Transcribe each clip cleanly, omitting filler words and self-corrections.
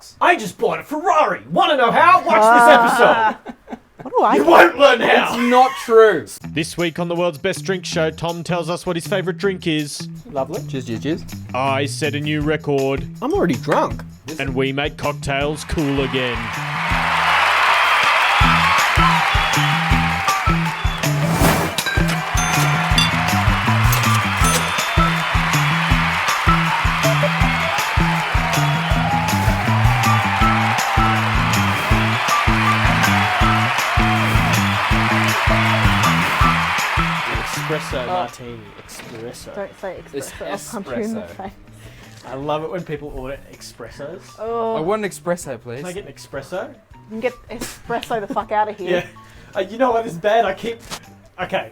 bucks. I just bought a Ferrari. Want to know how? Watch this episode. What do I You get? won't learn how. It's not true. This week on the World's Best Drink Show, Tom tells us what his favourite drink is. Lovely. Cheers. I set a new record. I'm already drunk. And we make cocktails cool again. Espresso martini. Espresso. Don't say It's espresso. I'll punch you in the espresso. face. I love it when people order espressos. I Oh, want an espresso, please. Can I get an espresso? you can get espresso the fuck out of here. Yeah. You know what is bad? Okay.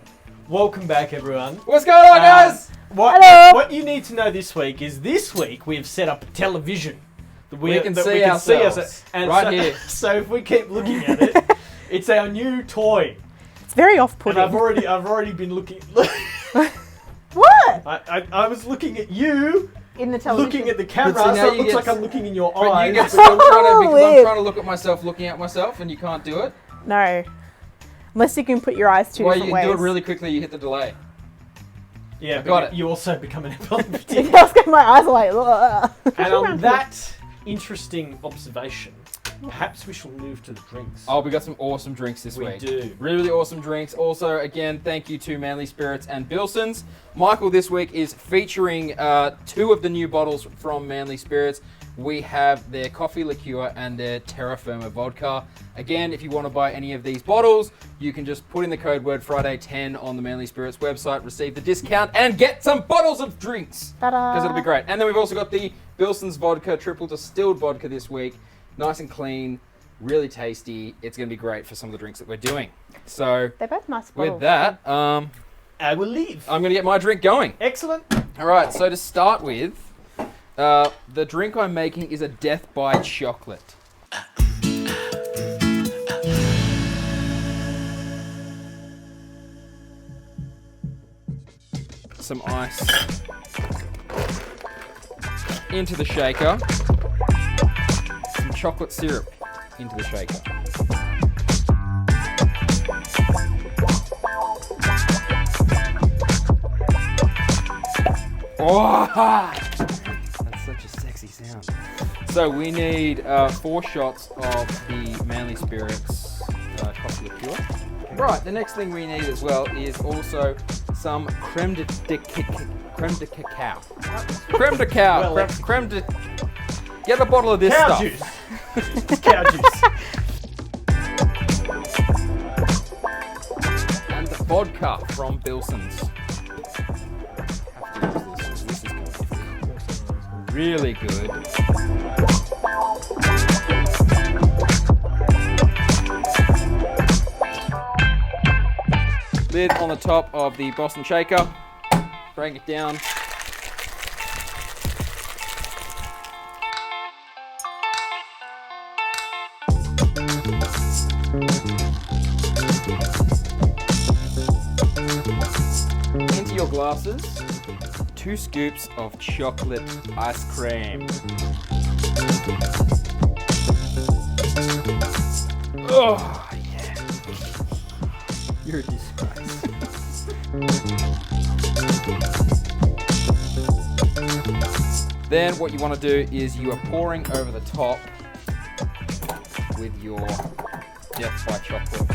Welcome back, everyone. What's going on, guys? Hello. What you need to know this week we have set up television. We can see ourselves. And Right here. So if we keep looking at it, it's our new toy. It's very And off-putting. I've already been looking. What? I was looking at you, In the television. looking at the camera, But see, now so it you looks get like I'm looking in your But eyes. you get because I'm Weird. trying to look at myself, looking at myself, and you can't do it. No. Unless you can put your eyes two Well, different you ways. do it really quickly. You hit the delay. Yeah, got but it. you also become an epileptic. I was getting my eyes are like, ugh. And on that interesting observation, perhaps we shall move to the drinks. Oh, we got some awesome drinks this We week. do. Really awesome drinks. Also, again, thank you to Manly Spirits and Billsons. Michael this week is featuring two of the new bottles from Manly Spirits. We have their coffee liqueur and their Terra Firma vodka. Again, if you want to buy any of these bottles, you can just put in the code word Friday10 on the Manly Spirits website, receive the discount, and get some bottles of drinks. Ta-da. Because it'll be great. And then we've also got the Billsons vodka, triple distilled vodka this week. Nice and clean, really tasty. It's going to be great for some of the drinks that we're doing. So, They're both nice bottles. with that, I will leave. I'm going to get my drink going. Excellent. All right, so to start with, the drink I'm making is a Death by Chocolate. Some ice into the shaker. Some chocolate syrup into the shaker. Oh, that's such a sexy sound. So we need 4 shots of the Manly Spirits coffee liqueur. Right, the next thing we need as well is also some creme de cacao. Creme de cow. Well, Creme de... Get a bottle of this Cow stuff. juice. It's cow juice. And the vodka from Billsons. Have to use this. This is going to be really good. Lid on the top of the Boston shaker. Bring it down. Into your glasses, 2 scoops of chocolate ice cream. Oh, yeah. You're a disgrace. Then what you want to do is you are pouring over the top with your Death by Chocolate.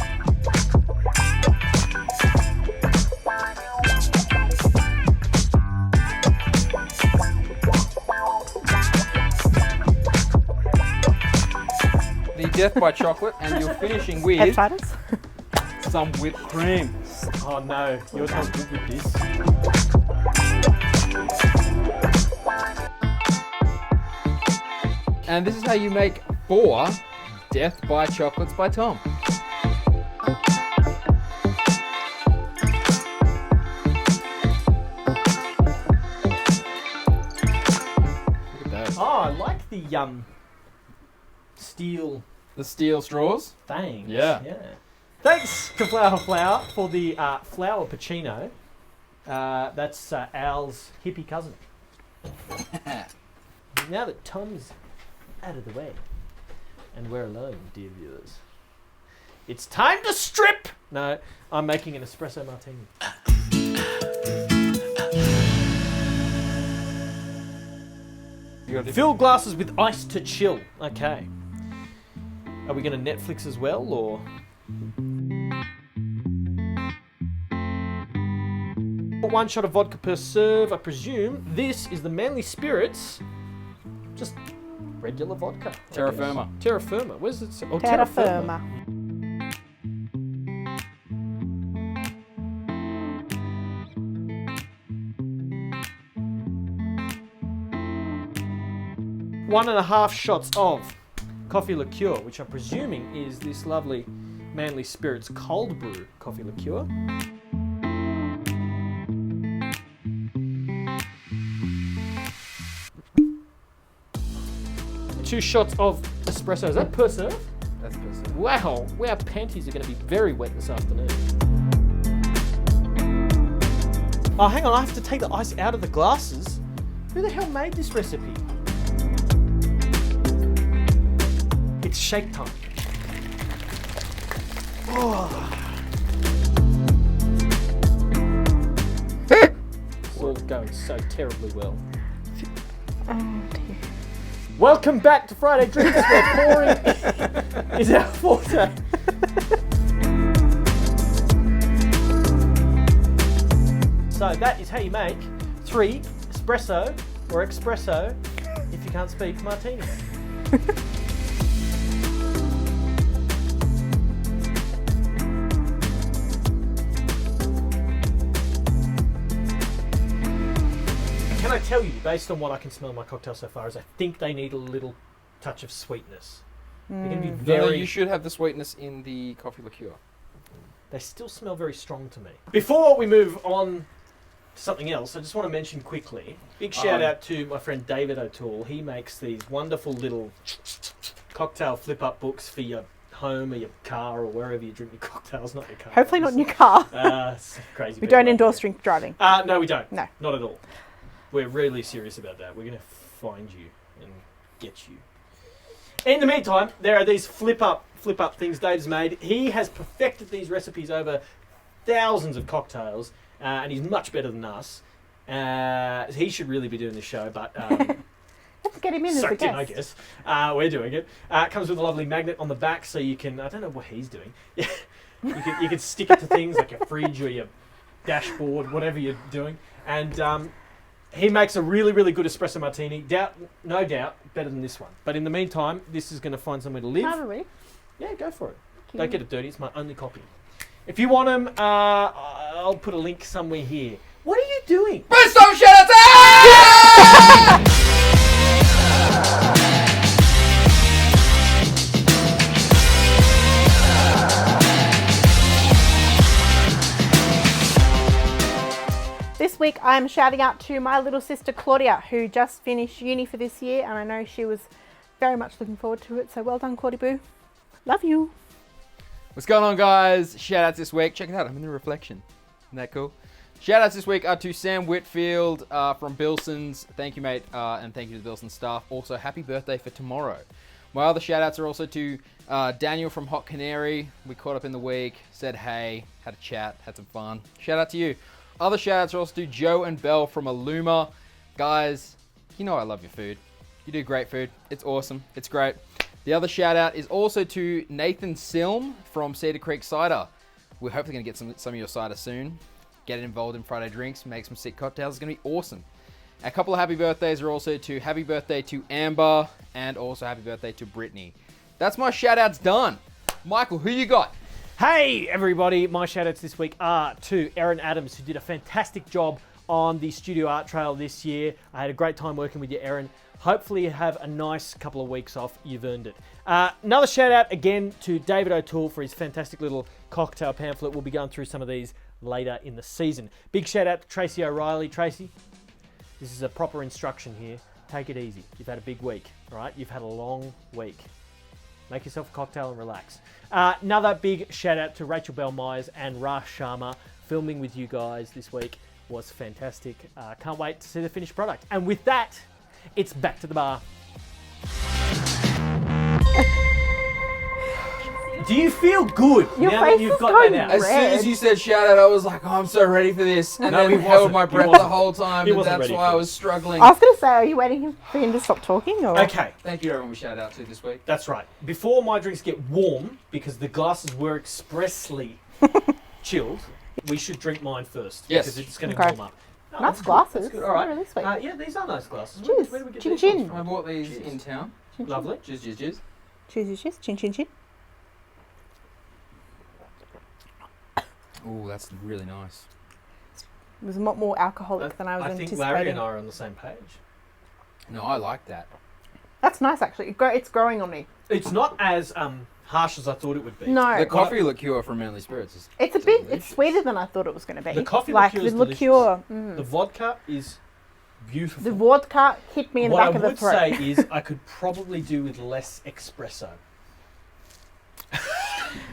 The Death by Chocolate, and you're finishing with Hepatitis? some whipped cream. Oh no, you're not good with this. And this is how you make 4 Death by Chocolates by Tom. Look at those. Oh, I like the steel The steel straws. fangs. Yeah. Thanks to Flower for the flower pacino. That's Al's hippie cousin. Now that Tom's out of the way. And we're alone, dear viewers. It's time to strip! No, I'm making an espresso martini. Fill glasses with ice to chill. Okay. Are we going to Netflix as well, or...? One shot of vodka per serve, I presume. This is the Manly Spirits. Just regular vodka. Terra Firma. Terra Firma. Where's it? Oh, Terra Firma. One and a half shots of coffee liqueur, which I'm presuming is this lovely Manly Spirits cold brew coffee liqueur. 2 shots of espresso. Is that per serve? That's good. Wow, our panties are going to be very wet this afternoon. Oh, hang on, I have to take the ice out of the glasses. Who the hell made this recipe? It's shake time. Oh. It's all going so terribly well. Oh dear. Welcome back to Friday Drinks, where pouring is our forte. So that is how you make 3 espresso or espresso, if you can't speak, martini. Can I tell you, based on what I can smell in my cocktail so far, is I think they need a little touch of sweetness. They're going to be No, very... you should have the sweetness in the coffee liqueur. They still smell very strong to me. Before we move on to something else, I just want to mention quickly, big shout out to my friend David O'Toole. He makes these wonderful little cocktail flip-up books for your home or your car or wherever you drink your cocktails, not your car. Hopefully not in your car. It's crazy. We don't endorse drink driving. No, we don't. No. Not at all. We're really serious about that. We're going to find you and get you. In the meantime, there are these flip-up things Dave's made. He has perfected these recipes over thousands of cocktails, and he's much better than us. He should really be doing this show, but Let's get him in as a sucked in, guest. I guess. We're doing it. It comes with a lovely magnet on the back, so you can... I don't know what he's doing. you can stick it to things like your fridge or your dashboard, whatever you're doing. And he makes a really, really good espresso martini. No doubt, better than this one. But in the meantime, this is going to find somewhere to live. Probably. Yeah, go for it. Don't get it dirty. It's my only copy. If you want them, I'll put a link somewhere here. What are you doing? Brimstone shout-outs! This week I'm shouting out to my little sister Claudia, who just finished uni for this year, and I know she was very much looking forward to it. So well done, Claudia Boo. Love you. What's going on, guys? Shout outs this week. Check it out. I'm in the reflection. Isn't that cool? Shout outs this week are to Sam Whitfield from Billsons. Thank you, mate. And thank you to the Billsons staff. Also, happy birthday for tomorrow. My other shout outs are also to Daniel from Hot Canary. We caught up in the week, said hey, had a chat, had some fun. Shout out to you. Other shout outs are also to Joe and Belle from Illuma. Guys, you know I love your food. You do great food. It's awesome. It's great. The other shout out is also to Nathan Silm from Cedar Creek Cider. We're hopefully going to get some of your cider soon. Get involved in Friday Drinks, make some sick cocktails. It's going to be awesome. A couple of happy birthdays are also to happy birthday to Amber and also happy birthday to Brittany. That's my shout outs done. Michael, who you got? Hey, everybody. My shout-outs this week are to Erin Adams, who did a fantastic job on the Studio Art Trail this year. I had a great time working with you, Erin. Hopefully you have a nice couple of weeks off. You've earned it. Another shout-out again to David O'Toole for his fantastic little cocktail pamphlet. We'll be going through some of these later in the season. Big shout-out to Tracy O'Reilly. Tracy, this is a proper instruction here. Take it easy. You've had a big week, all right? You've had a long week. Make yourself a cocktail and relax. Another big shout out to Rachel Bell Myers and Rash Sharma. Filming with you guys this week was fantastic. Can't wait to see the finished product. And with that, it's back to the bar. Do you feel good Your now face that you've is got going that out? As soon as you said shout out, I was like, oh, I'm so ready for this. And No, then he held wasn't. my He breath the wasn't. whole time, He and wasn't that's ready why for I it. was struggling. I was going to say, are you waiting for him to stop talking? Or? Okay, Thank you to everyone we shouted out to this week. that's right. Before my drinks get warm, because the glasses were expressly chilled, we should drink mine first. Yes. Because it's going to Okay. warm up. Oh, Nice that's good, glasses. That's good. All right. They're really sweet. Yeah, these are nice glasses. Cheers. Where do we get Chin these chin. ones I from? bought these Cheers. in town. Lovely. Cheers. Cheers, cheers. Chin, chin, chin. Ooh, that's really nice. It was a lot more alcoholic than I was I think anticipating. Larry and I are on the same page. No, I like that. That's nice, actually. It's growing on me. It's not as harsh as I thought it would be. No. The coffee liqueur from Manly Spirits is It's a bit. It's delicious. sweeter than I thought it was going to be. The coffee like liqueur is the liqueur. The vodka is beautiful. The vodka hit me in the what back I of the would throat. say is I could probably do with less espresso.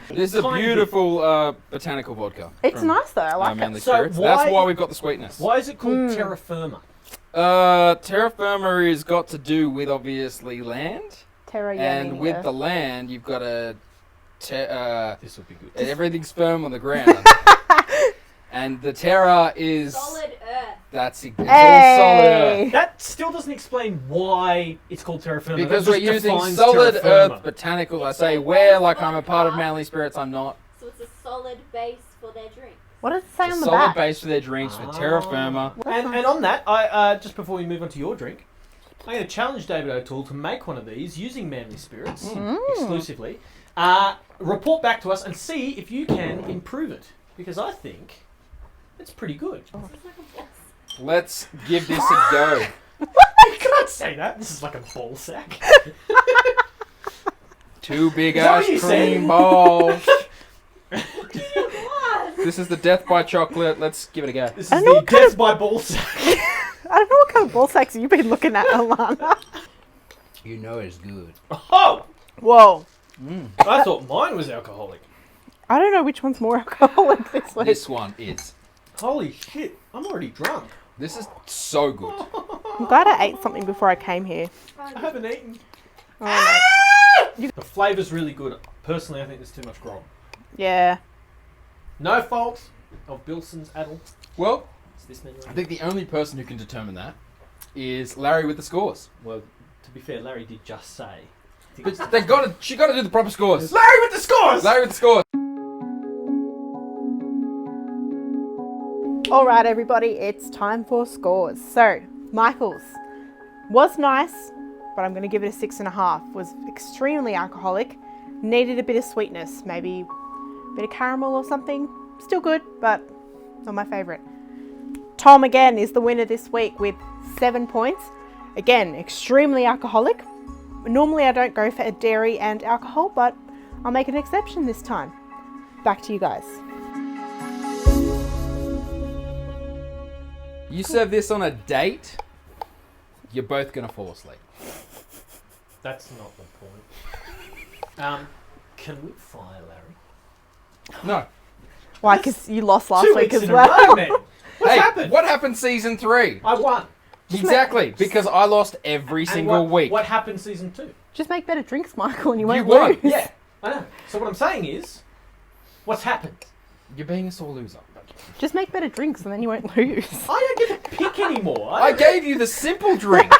This is a Kind of. beautiful botanical vodka. It's from, nice though. I like Manly it. So Spirits. why- That's why we've got the sweetness. Why is it called terra firma? Terra firma has got to do with obviously land, Terra and Yummy, with yeah. the land you've got a This would be good. everything's firm on the ground, and the terra is Solid earth. that's it's all solid Hey! earth. That still doesn't explain why it's called terra firma. Because That we're just using defines solid terra firma. earth botanical. I say where, like I'm a part of Manly Spirits, I'm not. So it's a solid base for their drink. What does it say A on the solid back? base for their drinks for terra firma. And on that, I just before we move on to your drink, I'm going to challenge David O'Toole to make one of these using Manly Spirits exclusively. Report back to us and see if you can improve it, because I think it's pretty good. This is like a boss. Let's give this a go. You can't say that. This is like a ball sack. Two big Is that ass what you said? cream balls. What? This is the death by chocolate. Let's give it a go. This is I don't know the what kind death of- by ball sack. I don't know what kind of ball sacks you've been looking at, Alana. You know it's good. Oh, Whoa. I thought mine was alcoholic. I don't know which one's more alcoholic this week. This one is. Holy shit! I'm already drunk. This is so good. I'm glad I ate something before I came here. I haven't eaten. Oh, no. The flavour's really good. Personally, I think there's too much grog. Yeah. No fault of Billsons at all. Well, It's this many. I think the only person who can determine that is Larry with the scores. Well, to be fair, Larry did just say. But she got to do the proper scores. Larry with the scores! Larry with the scores. All right, everybody, it's time for scores. So, Michael's was nice, but I'm going to give it a 6.5. Was extremely alcoholic, needed a bit of sweetness, maybe a bit of caramel or something. Still good, but not my favourite. Tom again is the winner this week with 7 points. Again, extremely alcoholic. Normally I don't go for dairy and alcohol, but I'll make an exception this time. Back to you guys. You serve this on a date, you're both going to fall asleep. That's not the point. Can we fire Larry? No. Why? Because you lost last 2 week weeks as in a well. row, man. What's Hey, happened? what happened season 3? I won. Exactly, because I lost every And single what, week. What happened season 2? Just make better drinks, Michael, and you won't You won. lose. Yeah, I know. So what I'm saying is, what's happened? You're being a sore loser. Just make better drinks, and then you won't lose. I don't get to pick anymore. I gave you the simple drink.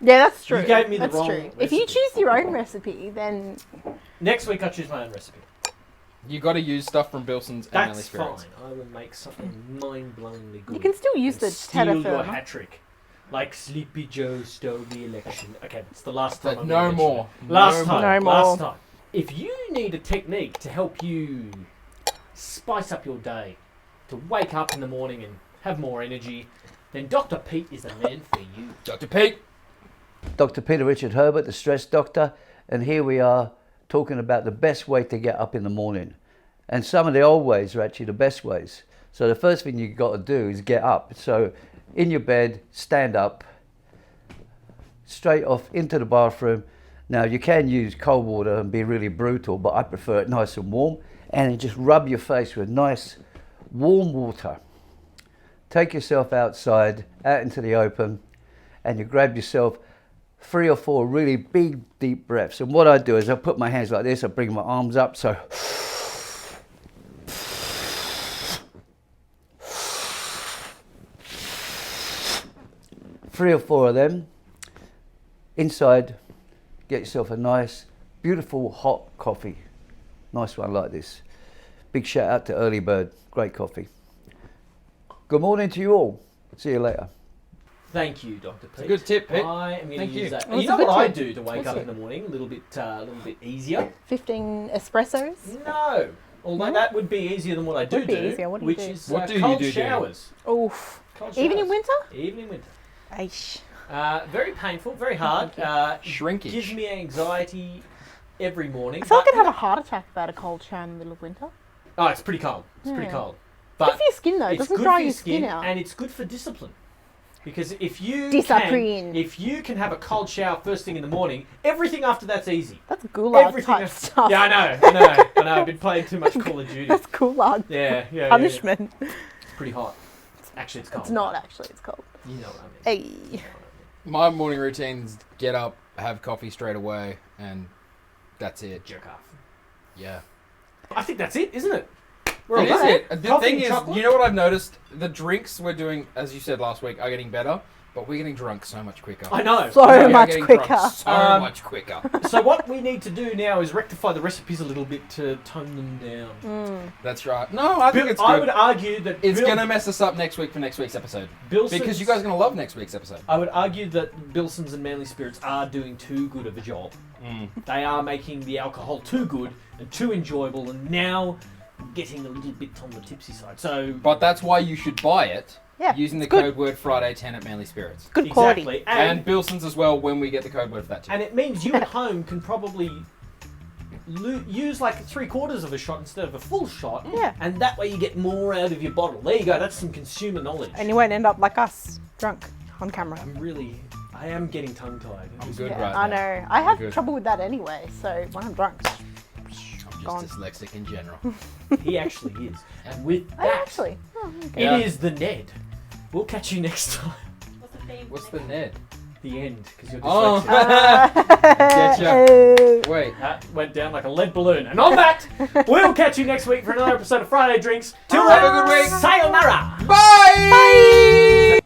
Yeah, that's true. You gave me the that's wrong true. If you recipe. choose your own recipe, then Next week I choose my own recipe. You got to use stuff from Billsons and Manly That's Spirits. fine. I will make something mind-blowingly good. you can still use and the steal terra your firma. hat trick, like Sleepy Joe stole the election. Okay, it's the last time. But I'm no gonna mention more. it. Last No time. more. No Last more. time. If you need a technique to help you spice up your day, to wake up in the morning and have more energy, then Dr. Pete is the man for you. Dr. Pete. Dr. Peter Richard Herbert, the stress doctor, and here we are talking about the best way to get up in the morning. And some of the old ways are actually the best ways. So the first thing you've got to do is get up. So in your bed, stand up, straight off into the bathroom. Now you can use cold water and be really brutal, but I prefer it nice and warm. And just rub your face with nice warm water. Take yourself outside, out into the open, and you grab yourself 3 or 4 really big, deep breaths. And what I do is I put my hands like this, I bring my arms up, so 3 or 4 of them. Inside, get yourself a nice, beautiful hot coffee. Nice one like this. Big shout out to Early Bird, great coffee. Good morning to you all. See you later. Thank you, Dr. Pete. Good tip, Pete. I am going to Thank use you. that. Well, You it's know a good what I tip. do to wake What's up it? in the morning? A little bit easier. 15 espressos. No. Although No? that would be easier than what I do Would be do, easier. What do you which do? is What do you cold do? showers. Oof. Cold Even in showers. winter? Even in winter. Aish. Very painful, very hard. Shrinkage. Gives me anxiety every morning. I feel like but- I'd have a heart attack about a cold shower in the middle of winter. Oh, it's pretty cold. It's pretty Yeah. cold. Good But for your skin though. It it's doesn't good dry for your skin out. and it's good for discipline. Because if you Discipline. can have a cold shower first thing in the morning, everything after that's easy. That's gulag Everything type else- stuff. Yeah, I know. I've been playing too much Call of Duty. That's gulag Yeah. punishment. It's pretty hot. Actually, it's cold. It's not actually. It's cold. You know what I mean. Hey. My morning routines: get up, have coffee straight away, and that's it. Jerk off. Yeah. I think that's it, isn't it? We're all It is done. it. The Coffee thing and is, chocolate? you know what I've noticed? The drinks we're doing, as you said last week, are getting better, but we're getting drunk so much quicker. I know. So We are much getting quicker. drunk so much quicker. So what we need to do now is rectify the recipes a little bit to tone them down. That's right. No, I think it's I good. would argue that It's going to mess us up next week for next week's episode. Billsons, Because you guys are going to love next week's episode. I would argue that Billsons and Manly Spirits are doing too good of a job. They are making the alcohol too good and too enjoyable, and now getting a little bit on the tipsy side. So But that's why you should buy it Yeah. using the it's good. code word Friday10 at Manly Spirits. Good quality. exactly, And Billsons as well when we get the code word for that too. and it means you at home can probably use like 3/4 of a shot instead of a full shot. Yeah. And that way you get more out of your bottle. There you go. That's some consumer knowledge. And you won't end up like us, drunk on camera. I am getting tongue-tied. I'm good Yeah, right I now. know. I have Good. trouble with that anyway. So when I'm drunk, I'm just gone. dyslexic in general. He actually is. And with I that, actually. Yeah. it is the Ned. We'll catch you next time. What's the theme? What's for the next Ned? The end, because you're Oh. dyslexic. Getcha. Wait. That went down like a lead balloon. And on that, we'll catch you next week for another episode of Friday Drinks. Till Have then, a good week. sayonara. Bye!